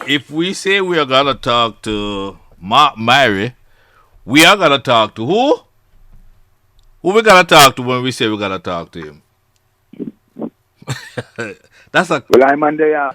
if we say we are gonna talk to Mark Myrie, we are gonna talk to who? Who we gonna talk to when we say we're gonna talk to him? That's a Well, I'm on there.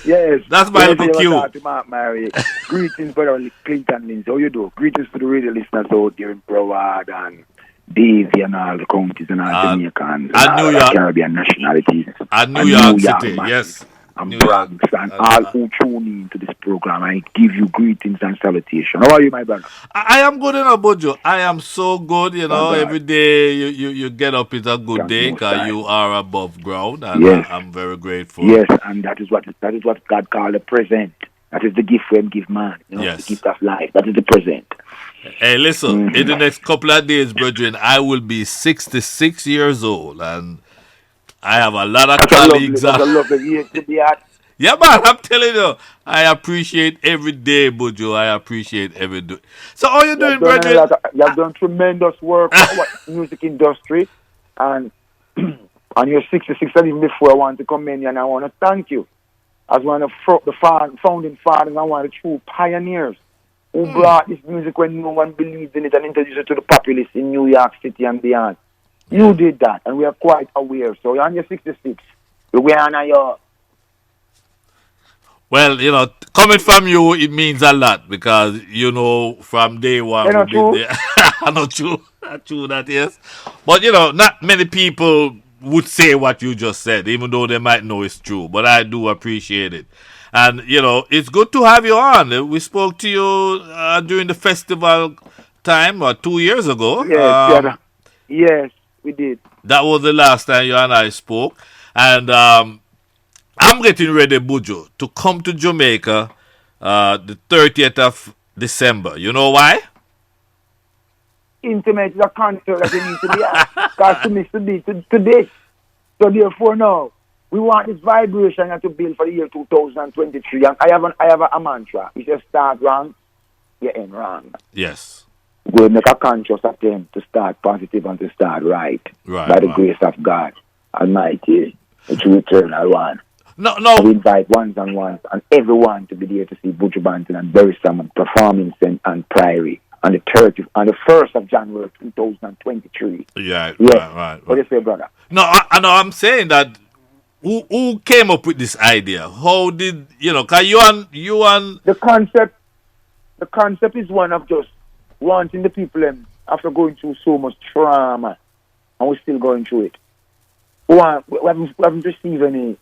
Yes. that's my When you little say about cue. that to Mark Mary, greetings, brother Clinton Lindsay. How you do? Greetings to the radio listeners out there in Broward and Davie and all the counties and all And Jamaicans and and all New other York Caribbean nationalities and New and New York York City, massive yes, and New York. Bronx and all who tune in to this program. I give you greetings and salutation. How are you, my brother? I am good enough, Bojo. I am so good, Thank God. Every day you get up is a good Thank day Most because High. you are above ground, and Yes. I'm very grateful. Yes, and that is what God called the present. That is the gift when give man. The Yes. gift of life. That is the present. Hey, listen, in the next couple of days, brethren, I will be 66 years old, and I have a lot of colleagues. That's a lovely age to be at. Yeah, man, I'm telling you, I appreciate every day, Bojo. I appreciate every day. So, how you doing, brethren? You have done tremendous work for our music industry, and and you're 66. And even before I want to come in, and I want to thank you as one of the founding fathers and one of the true pioneers who brought this music when no one believed in it and introduced it to the populace in New York City and beyond. You did that, and we are quite aware. So you're on your 66. We honor you. Well, coming from you, it means a lot because, from day one, You know, we've been true? there. I know true. True that, yes. But, not many people would say what you just said, even though they might know it's true. But I do appreciate it. And, it's good to have you on. We spoke to you during the festival time, 2 years ago. Yes, we did. That was the last time you and I spoke. And I'm getting ready, Buju, to come to Jamaica the 30th of December. You know why? Intimate is a concert that you need to be at. Because to miss the beat to this. So therefore now, we want this vibration to build for the year 2023. And I have a mantra. If you start wrong, you end wrong. Yes. We'll make a conscious attempt to start positive and to start right. By the grace of God Almighty, the true eternal one. No. We invite ones and everyone to be there to see Buju Banton and Bury Salmon performing and Priory on the 1st of January 2023. Yeah, yes. Right. What do you say, brother? No, I know. I'm saying that. Who came up with this idea? How did Cause you and the concept is one of just wanting the people after going through so much trauma, and we're still going through it. We haven't received any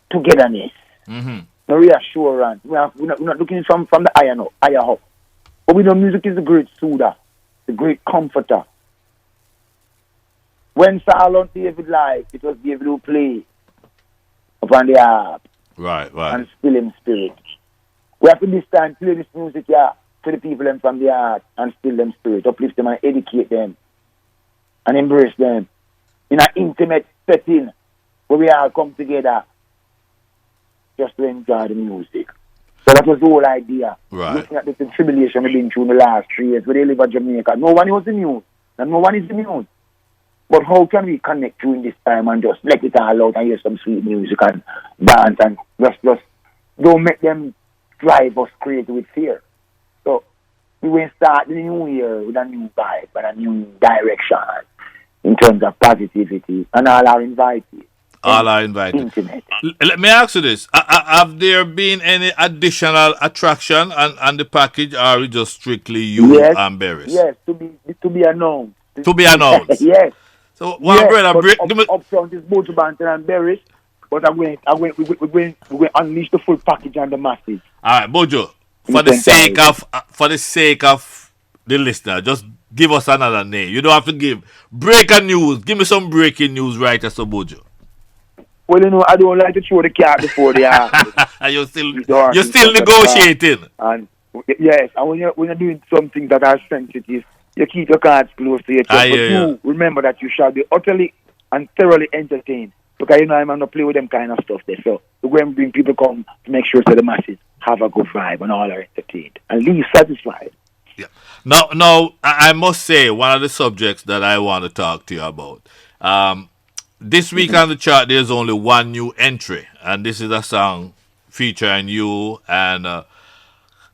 togetherness, no reassurance. We're not looking from the higher up. But we know music is the great soother, the great comforter. When Saul David life, it was David who played upon the harp. Right. And still in spirit. We have to this time play this music to the people from the heart and still them spirit, uplift them and educate them and embrace them in an intimate setting where we all come together just to enjoy the music. So that was the whole idea. Right. Looking at the tribulation we've been through in the last 3 years where they live in Jamaica. No one was immune. And no one is immune. But how can we connect during this time and just let it all out and hear some sweet music and dance and just don't make them drive us crazy with fear. So we will start the new year with a new vibe and a new direction in terms of positivity, and all are invited. Intimate. Let me ask you this. Have there been any additional attraction on the package, or are it just strictly you and Berries? Yes, to be announced. To be announced? Yes. So, brother, up front is Buju Banton and Berries, but we're going to unleash the full package on the masses. All right, Buju, for the sake of the listener, just give us another name. You don't have to give breaking news. Give me some breaking news right as a Buju. Well, I don't like to throw the cat before the ass. You're still negotiating. And yes, and when you're doing something that are sensitive, you keep your cards close to your chest. But you remember that you shall be utterly and thoroughly entertained. Because I'm not play with them kind of stuff there. So when people come to make sure that the masses have a good vibe and all are entertained and leave satisfied. Yeah. Now, I must say one of the subjects that I want to talk to you about. this week on the chart, there's only one new entry, and this is a song featuring you and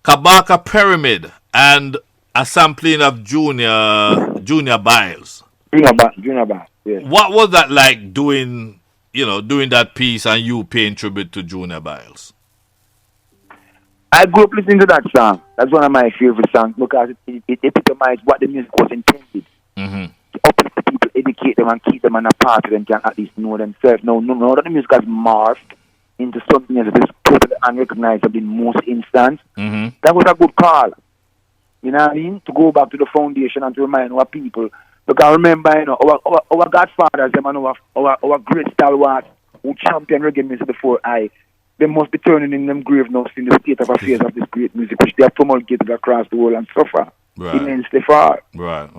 Kabaka Pyramid and a sampling of Junior Biles. Junior Bass, yes. What was that like doing that piece and you paying tribute to Junior Biles? I grew up listening to that song. That's one of my favorite songs because it epitomizes what the music was intended. Mm-hmm. To uplift the people, educate them, and keep them on a path so them can at least know themselves. No, that the music has morphed into something that is totally unrecognizable in most instances. Mm-hmm. That was a good call. You know what I mean? To go back to the foundation and to remind our people. Because remember, our godfathers, them and our great stalwarts who championed reggae music before they must be turning in them grave now in the state of affairs of this great music, which they have promulgated across the world and suffer immensely far. Right.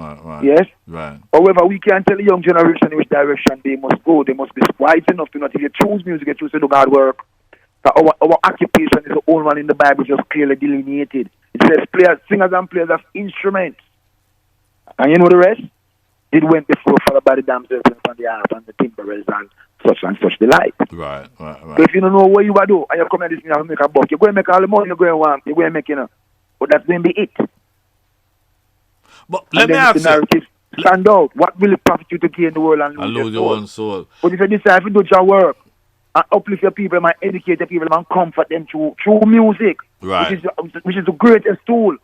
Yes? Right. However, we can't tell the young generation in which direction they must go. They must be wise enough to know if you choose music, you choose to do God work. Our occupation is the only one in the Bible just clearly delineated. It says singers and players of instruments. And you know the rest? It went before, followed by the damsels and the harp and the timbrels and such the like. Right. So if you don't know what you are doing and you come at this thing and make a buck, you're going to make all the money you're going to want, you're going to make, but that's going to be it. But let me ask you. Stand out. What will it profit you to gain the world and lose your own soul? But if you decide to do your work and uplift your people and educate your people and comfort them through music, right, which is the greatest tool.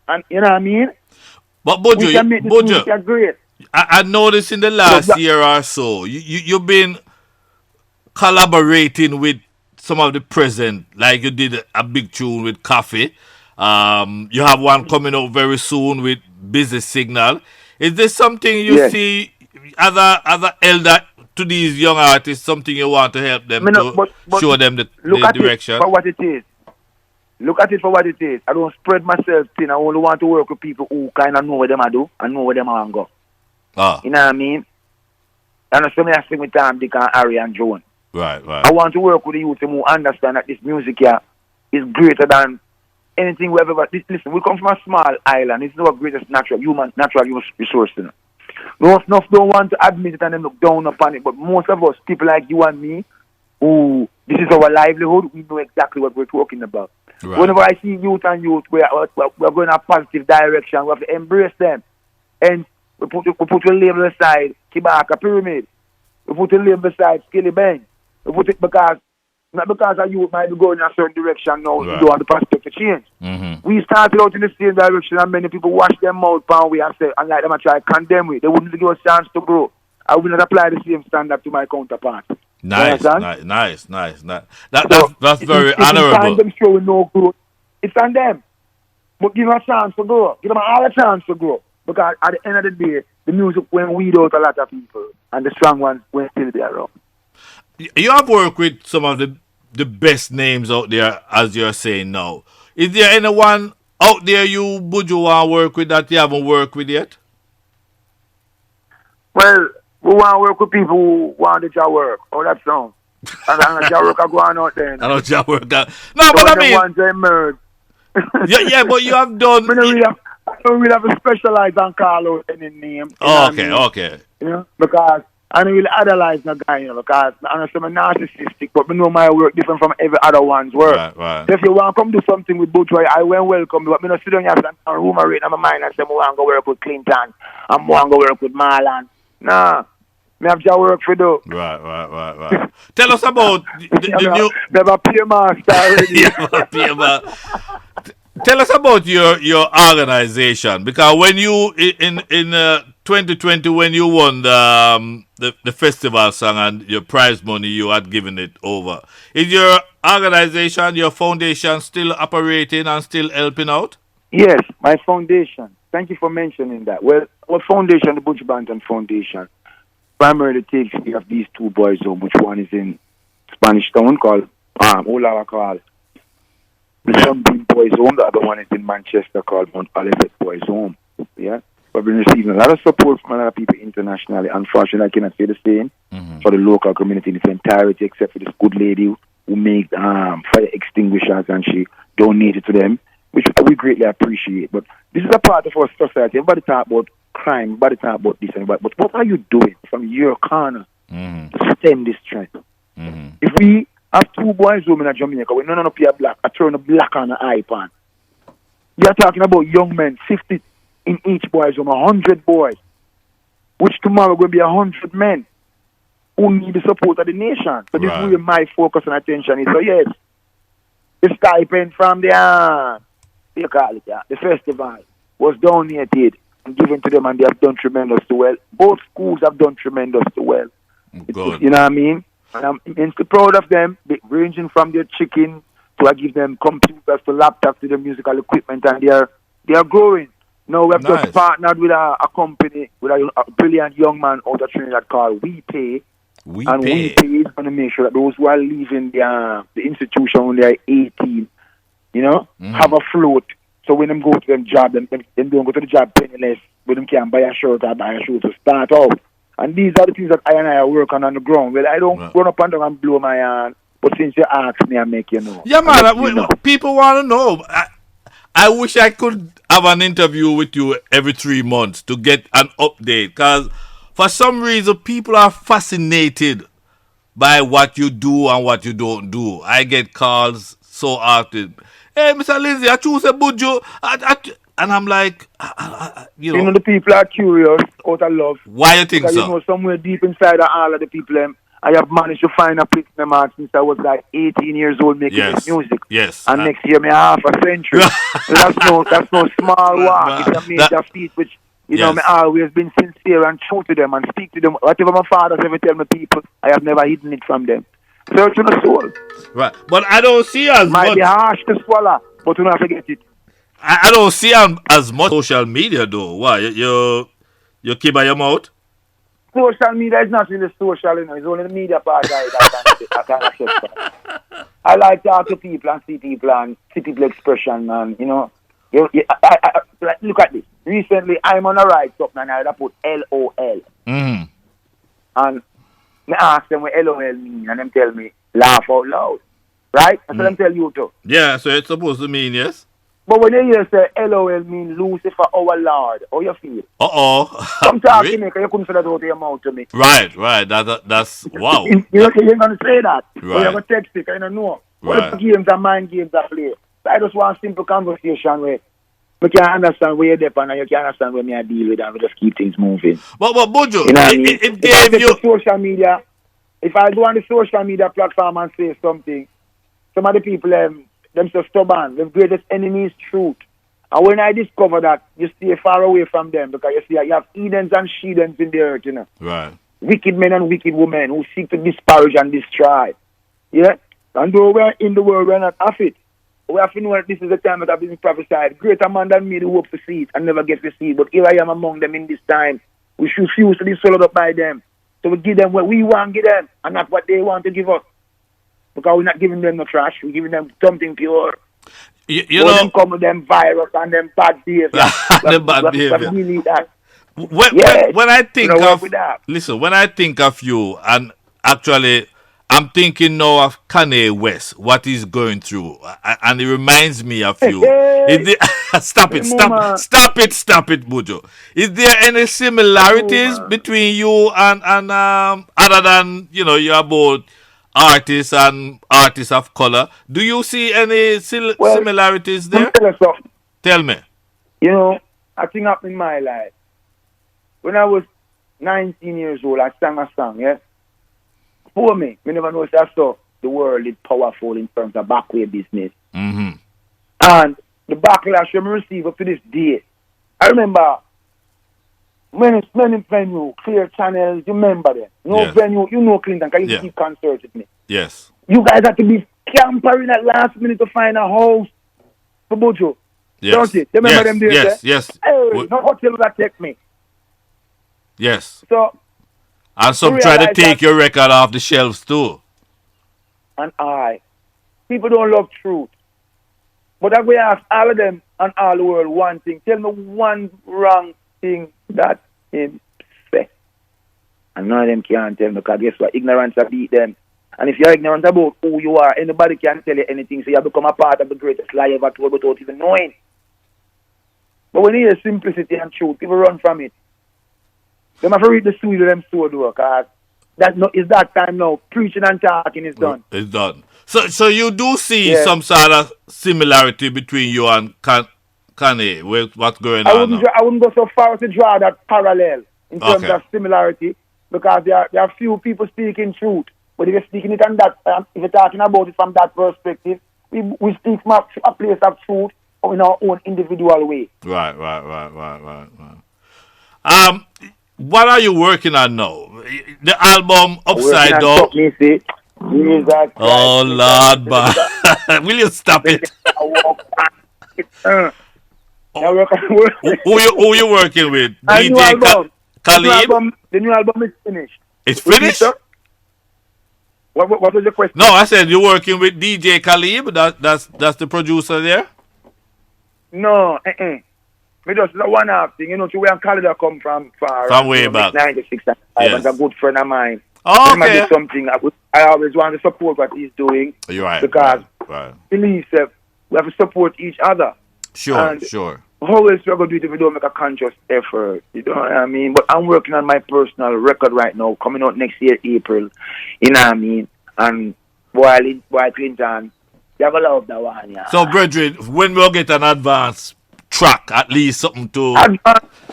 And you know what I mean? But Buju, great. I noticed in the last year or so, you've been collaborating with some of the present, like you did a big tune with Coffee. You have one coming out very soon with Busy Signal. Is this something you see as a elder to these young artists, something you want to help them show them the direction? Look at it for what it is. Look at it for what it is. I don't spread myself thin. I only want to work with people who kind of know what them I do and know where them I want to go. You know what I mean? And so I sing with Tom, Dick, and Harry, and Joan. Right. I want to work with the youth who understand that this music here is greater than anything we ever. Listen, we come from a small island. It's our greatest natural resource. Enough don't want to admit it and then look down upon it. But most of us, people like you and me, who this is our livelihood, we know exactly what we're talking about. Right. Whenever I see youth, we're going in a positive direction. We have to embrace them. And we put a label aside, Kibaka Pyramid. We put a label aside, Skilly Bang. We put it not because our youth might be going in a certain direction now, right. We don't want the perspective to change. Mm-hmm. We started out in the same direction and many people wash their mouth and we have said, and like them and try to condemn it. They wouldn't give us a chance to grow. I will not apply the same standard to my counterpart. Nice. That's very honorable. Them showing no growth. It's on them. But give them a chance to grow. Give them all a chance to grow. Because at the end of the day, the music went weed out a lot of people. And the strong ones went still be around. You have worked with some of the best names out there, as you're saying now. Is there anyone out there you, Buju, want to work with that you haven't worked with yet? Well, we want to work with people who want the job work. Oh, that sound. And the job work are going out there. I know job work. No, but I mean... Ones they merge. yeah, but you have done... I don't really have a specialized and call out any name. Okay. You know, because I don't really idolize no guy, because I'm narcissistic, but I know my work different from every other one's work. Right. So if you want to come do something with Buju, I will welcome you. But I don't sit down here and ruminate in my mind and say, I want to go work with Clinton, I want to go work with Marlon. Nah. I have to work for you. Right. Tell us about the new... Never pay master already. Tell us about your organization, because when you in 2020 when you won the festival song and your prize money, you had given it over. Is your organization, your foundation, still operating and still helping out? Yes, my foundation. Thank you for mentioning that. Well, our foundation, the Buju Banton Foundation, primarily takes care of these two boys' home, which one is in Spanish Town called Olawa called the Sunbeam Boys Home. The other one is in Manchester called Mount Olivet Boys Home. Yeah, we've been receiving a lot of support from a lot of people internationally. Unfortunately, I cannot say the same for the local community in its entirety, except for this good lady who made fire extinguishers and she donated to them, which we greatly appreciate. But this is a part of our society. Everybody talk about crime, everybody talk about this, but what are you doing from your corner Mm-hmm. Stem this trend. Mm-hmm. If we have 2 boys home in Jamaica, we none of you are black, I turn a black on an iPad. You're talking about young men, 50 in each boys home, 100 boys, which tomorrow will be 100 men who need the support of the nation. So this is where my focus and attention is. So yes, the stipend from the the festival was donated and given to them, and they have done tremendously well. Both schools have done tremendously well. Good. You know what I mean? And I'm immensely proud of them, ranging from their chicken to I give them computers to laptops to the musical equipment, and they are growing. Now we have just partnered with a company, with a brilliant young man out of Trinidad called We Pay. We Pay is going to make sure that those who are leaving the institution when they are 18, have a float. So when them go to them job, them don't go to the job penniless, when them can buy a shirt or buy a shoe to start out. And these are the things that I and I are working on the ground. Well, I don't run up and down and blow my hand, but since you ask me, I make you know. Yeah, man, people want to know. I wish I could have an interview with you every 3 months to get an update, because for some reason people are fascinated by what you do and what you don't do. I get calls so often. Hey, Mr. Lindsay, I choose a Buju. And I'm like, the people are curious out of love. Why you think because, so? Somewhere deep inside of all of the people, I have managed to find a place in the mark since I was like 18 years old making this music. Yes. And next year, me half a century. that's no small work. It's a major feat, which, me always been sincere and true to them and speak to them. Whatever my fathers ever tell me people, I have never hidden it from them. Search for the soul. Right. But I don't see as Might much. be harsh to swallow, but you don't forget it. I don't see as much social media though. Why? You keep by your mouth? Social media is not really social, It's only the media part I can accept. I like to talk to people and see people expression, man. I look at this. Recently, I'm on a ride up and I put LOL. Mm-hmm. And I ask them what LOL mean, and them tell me laugh out loud. Right? That's what them tell you too. Yeah, so it's supposed to mean yes. But when you hear say LOL mean Lucifer our Lord, how you feel? Come talk to me, because you couldn't say that out of your mouth to me. Right. That's wow. You're going to say that. Right. Or you're going to text it, I don't know. Right. What games and mind games I play. So I just want a simple conversation where you can understand where you're dependent and you can understand where I deal with, and we just keep things moving. But Buju, it gave you social media. If I go on the social media platform and say something, some of the people them so stubborn. The greatest enemy is truth. And when I discover that, you stay far away from them, because you see you have Edens and Shedens in the earth, Right. Wicked men and wicked women who seek to disparage and destroy. Yeah? And though we're in the world, we're not of it. We have to know that this is the time that I've been prophesied. Greater man than me who hope to see it and never get to see it. But here I am among them in this time. We should refuse to be swallowed up by them. So we give them what we want to give them and not what they want to give us. Because we're not giving them no trash. We're giving them something pure. You know, them come with them virus and them bad behavior. them bad behavior. We need that. When I think when I think of you, and actually I'm thinking now of Kanye West, what he's going through, and it reminds me of you. Stop it, Buju. Is there any similarities between you and other than you're both artists and artists of color? Do you see any similarities there? Tell me. I think up in my life, when I was 19 years old, I sang a song, yeah? For me, we never know if I saw the world is powerful in terms of backway business. Mm-hmm. And the backlash we receive up to this day. I remember many venues, clear channels, you remember them. Venue, Clinton, because you keep concerts with me. Yes. You guys have to be campering at last minute to find a house for Buju. Yes. Don't you? You remember them days? Yes. Hey, no hotel that take me. Yes. So, and some try to take your record off the shelves too. And people don't love truth. But I will ask all of them and all the world one thing. Tell me one wrong thing that him say. And none of them can't tell me, because guess what? Ignorance will beat them. And if you're ignorant about who you are, anybody can tell you anything. So you become a part of the greatest lie ever told without even knowing. But when you hear simplicity and truth, people run from it. They have to read the sweet of them sword work, because is that time now. Preaching and talking is done. It's done. So you do see Yeah. some sort of similarity between you and Kanye with what's going on now? I wouldn't go so far as to draw that parallel in terms Okay. of similarity, because there are few people speaking truth. But if you're speaking it on that, if you're talking about it from that perspective, we speak from a place of truth in our own individual way. Right. What are you working on now? The album Working Upside on Down. something, see. Jesus Christ. Oh Lord, man. Will you stop it? Who you working with? A new DJ album. Khalid? The new album is finished. It's Repeat, finished? sir? What was your question? No, I said you're working with DJ Khalid. That's the producer there. No, Me just a one-off thing, to where Canada come from far. From way back. 96 and Yes. and a good friend of mine. Oh, He might okay. do something. I always want to support what he's doing. You're right. Because right. believe that we have to support each other. Sure. And Sure. How else we are going to do it if we don't make a conscious effort? You know what I mean? But I'm working on my personal record right now, coming out next year, April. You know what I mean? And boy Clinton, you have a love that one, yeah. So, brethren, when we'll get an advance track, at least something to.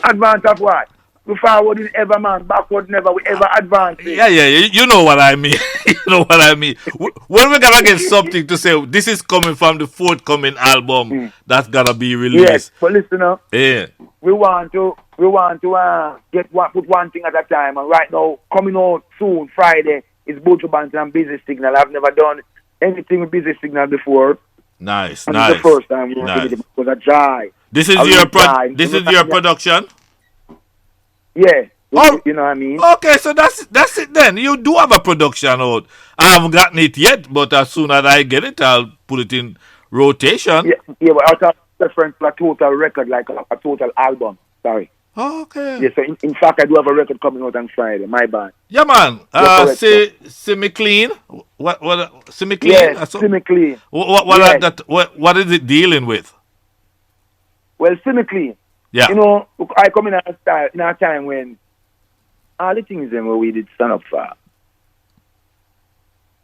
Advance of what? We forward in ever, man. Backward never. We ever advance. Yeah. You know what I mean. You know what I mean. When we're gonna get something to say, this is coming from the forthcoming album that's gonna be released. Yes, but listen up. Yeah. We want to put one thing at a time. And right now, coming out soon, Friday, is Buju Banton and Busy Signal. I've never done anything with Busy Signal before. Nice. And it's the first time we Nice. did it. It was a joy. This is your production. Yeah. Oh. You know what I mean? Okay, so that's it then. You do have a production out. I haven't gotten it yet, but as soon as I get it, I'll put it in rotation. Yeah, but out of preference for a total record, like a total album. Sorry. Okay. Yeah, so in fact, I do have a record coming out on Friday. My bad. Yeah, man. correct, Semi clean. What? Semi clean? Yeah, semi-clean. What is it dealing with? Well, semi-clean. Yeah. I come in a time when all the things them where we did stand up for,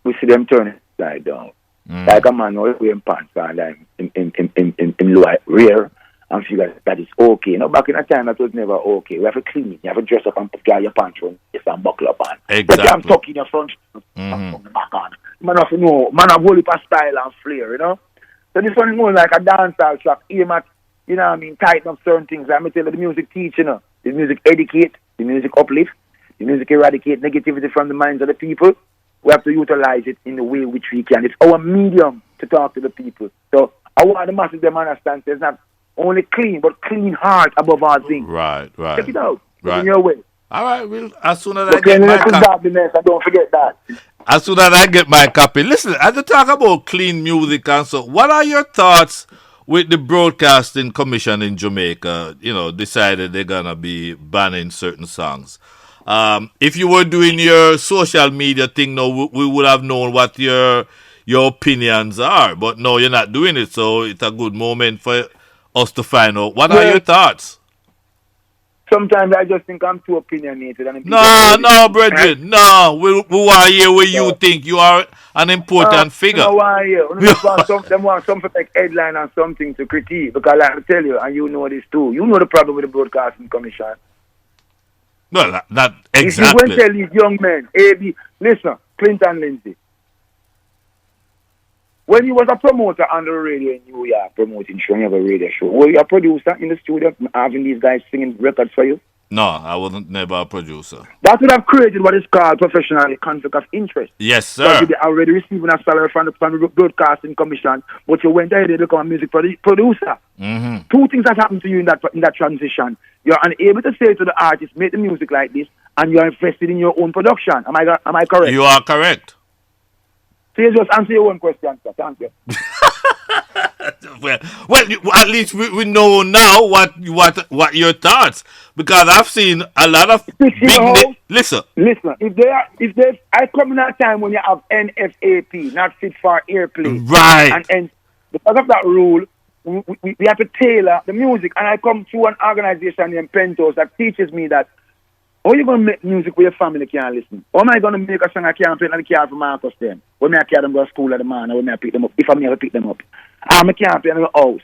we see them turn upside down. Like a man who is wearing pants all time in lower rear and feel that is okay. Back in a time that was never okay. We have to clean it. You have to dress up and put your pants on and buckle up on. Exactly. But I'm tucking your front from the back on. Man have to know, man have whole heap of style and flair, So this one is more like a dancehall track, aim at, tighten up certain things. I'm tell you, the music teach, the music educate, the music uplift, the music eradicate negativity from the minds of the people. We have to utilize it in the way which we can. It's our medium to talk to the people. So I want the masses to understand it's not only clean, but clean heart above all things. Right. Check it out. Right. In your way. All right. Well, as soon as I get my copy. Don't forget that. As soon as I get my copy. Listen, as you talk about clean music and so, what are your thoughts with the Broadcasting Commission in Jamaica, decided they're going to be banning certain songs? If you were doing your social media thing, we would have known what your opinions are. But no, you're not doing it, so it's a good moment for us to find out. What are your thoughts? Sometimes I just think I'm too opinionated. No, brethren. No, we want to hear what you think. You are an important figure. No, why here? Them want something like headline and something to critique. Because I tell you, and you know this too, you know the problem with the Broadcasting Commission. No, not exactly. If you go and tell these young men, listen, Clinton Lindsay, when he was a promoter on the radio in New York, promoting show, you have a radio show, were you a producer in the studio having these guys singing records for you? No, I wasn't never a producer. That would have created what is called professional conflict of interest. Yes, sir. Because you were already receiving a salary from the Broadcasting Commission, but you went ahead and become a music producer. Mm-hmm. Two things that happened to you in that transition. You're unable to say to the artist, make the music like this, and you're invested in your own production. Am I correct? You are correct. So you just answer your own question, sir. Thank you. well, at least we know now what your thoughts, because I've seen a lot of listen. If they I come in a time when you have NFAP, not fit for airplay, right? And because of that rule, we have to tailor the music. And I come through an organization named Pentos that teaches me that How you going to make music where your family can't listen? How am I going to make a song I can't play in the car for Marcus then? When I carry them go to school at the man, when I pick them up, if I never pick them up. I can't play in the house.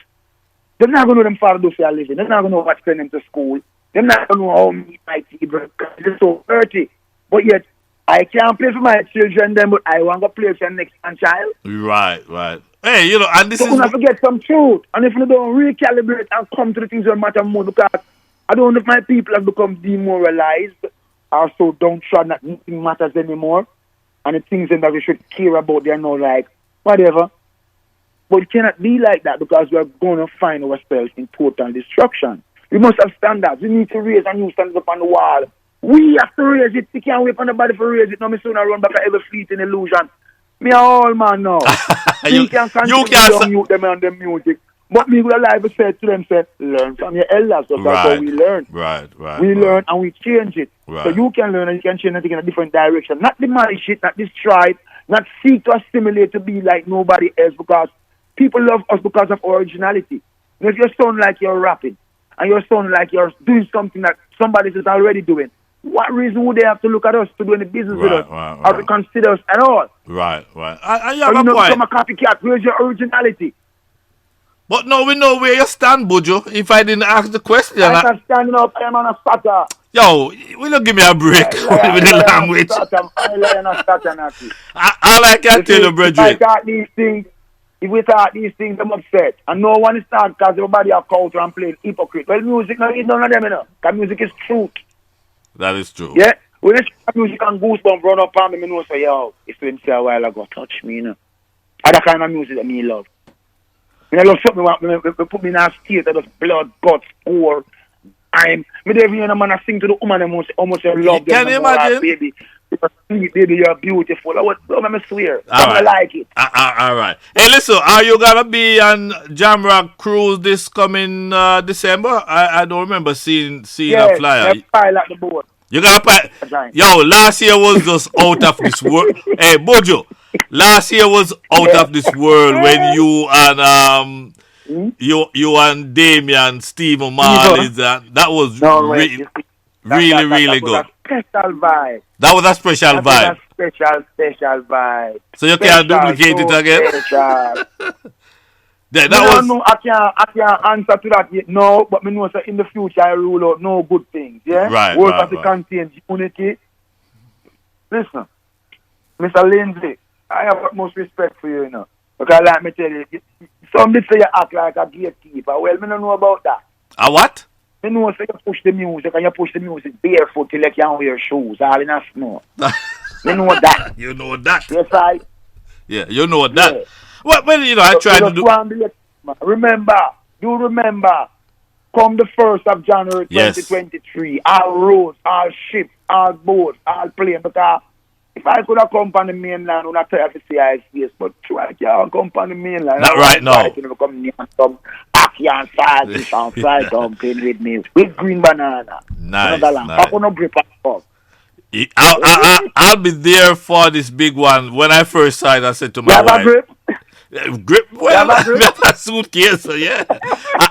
They're not going to know them father do for a living. They're not going to know what to send them to school. They're not going to know how me my children. It's so dirty. But yet, I can't play for my children then, but I want to play for the next child. Right, right. Hey, you know, and this So is... you have to get some truth. And if you don't recalibrate and come to the things that matter more, because I don't know if my people have become demoralized or so downtrodden that nothing matters anymore. And the things that we should care about, they're not like, whatever. But it cannot be like that because we are going to find ourselves in total destruction. We must have standards. We need to raise a new standard up on the wall. We have to raise it. We can't wait for nobody to raise it. No, me soon I run back to every fleet in illusion. Me a all man now. you can continue to mute them on the music. But me will alive say to them, say, learn from your elders. So that's how we learn. Right. We learn and we change it. Right. So you can learn and you can change it in a different direction. Not demolish it, not destroy it, not seek to assimilate to be like nobody else because people love us because of originality. And if you sound like you're rapping and you sound like you're doing something that somebody is already doing, what reason would they have to look at us to do any business with us or to consider us at all? Right. And you have a point. Become a copycat. Where's your originality? But no, we know where you stand, Buju. If I didn't ask the question... I'm standing up. I'm on a stutter. Yo, will you give me a break with the language? All I can tell you, brethren. If we start these things, I'm upset. And no one is start because everybody are culture and playing hypocrite. Well, music, no, it's none of them, you know. Because music is truth. That is true. Yeah? When you start music and goosebumps run up on me, I know, say, yo, it's been say a while ago, touch me, you know. Other kind of music that me love. When I love something, they put me in a state that is blood, guts, gore. Me don't even hear a man sing to the woman almost love them. Can you imagine? Baby. Baby, you're beautiful. I swear. I like it. All right. Hey, listen, are you going to be on Jamrock Cruise this coming December? I don't remember seeing a flyer. Yes, pile at the board. You got to pile? Yo, last year was just out of this world. Hey, Buju, last year was out of this world when you and... You and Damian, Steve O'Malley, that was really good. Special vibe. That was a special vibe. Special vibe. So you can't duplicate it again? I can't answer to that yet, no, but me know that in the future I rule out no good things, yeah? Right, Work as it contains unity. Listen, Mr. Lindsay, I have utmost respect for you, you know. Because like me tell you, some say you act like a gatekeeper. Well, me don't know about that. A what? Me know say you push the music and you push the music barefoot till you can't wear shoes, all in a snow. Me know that. You know that. Yes, I. Yeah, you know that. Yeah. Well, you know, I try to do... Remember, come the 1st of January 2023, yes. All roads, all ships, all boats, all planes, because if I could have come on the mainland, I would have tried to see ICS, but try to come on the mainland. Not right now. Come near some backyard saltfish and fried dumpling with me, with green banana. Nice. I'll be there for this big one. When I first saw it, I said to my wife... Grip? Well, I have a suitcase, so yeah.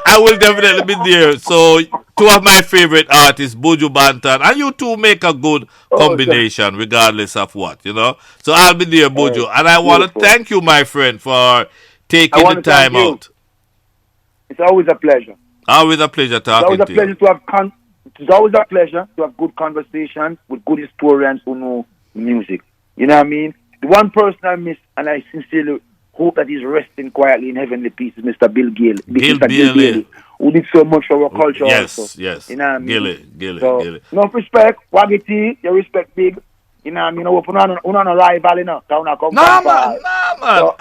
I will definitely be there. So, two of my favorite artists, Buju Banton, and you two make a good combination, regardless of what, you know. So, I'll be there, Buju. And I want to thank you, my friend, for taking the time out. It's always a pleasure. Always a pleasure talking to you. It's always a pleasure to have good conversations with good historians who know music. You know what I mean? The one person I miss, and I sincerely hope that he's resting quietly in heavenly peace, is Mr. Bill Gailey, who did so much for our culture also. Yes. You know what I mean? Gailey. No respect, Waggy, you respect big. You know what I mean? We're on a rival, you know. No, man. So,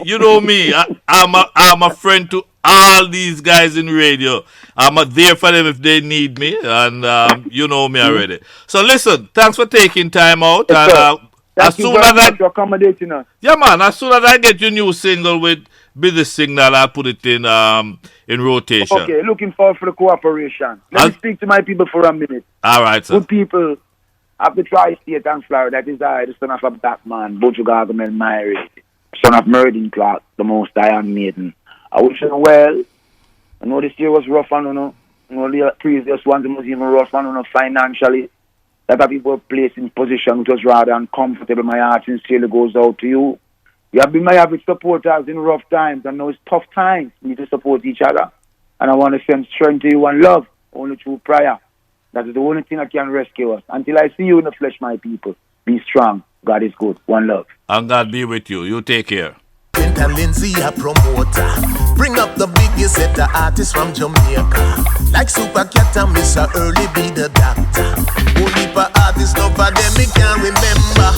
you know me. I'm a friend to all these guys in radio. I'm there for them if they need me, and you know me already. So listen, thanks for taking time out. Yes, and as soon as accommodating us. Yeah, man. As soon as I get your new single with Busy Signal, I'll put it in rotation. Okay, looking forward for the cooperation. Let me speak to my people for a minute. All right, sir. Good people of the tri-state and Florida. That is the son of a black man, Buju Gargamel Myrie, son of Merdin Clark, the most Iron Maiden. I wish you well. I know this year was rough on you know. the previous ones was even rough, and financially. That people placed in position which was rather uncomfortable. My heart sincerely goes out to you. You have been my average supporters in rough times, and now it's tough times. We need to support each other. And I want to send strength to you and love, only through prayer. That is the only thing that can rescue us. Until I see you in the flesh, my people, be strong. God is good. One love. And God be with you. You take care. And Lindsay a promoter. Bring up the biggest set of artists from Jamaica. Like Super Cat and Mr. Early be the doctor. Only for artists, no for them me can remember.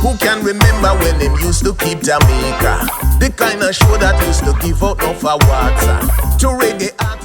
Who can remember when them used to keep Jamaica? The kind of show that used to give out no for water. To reggae artists.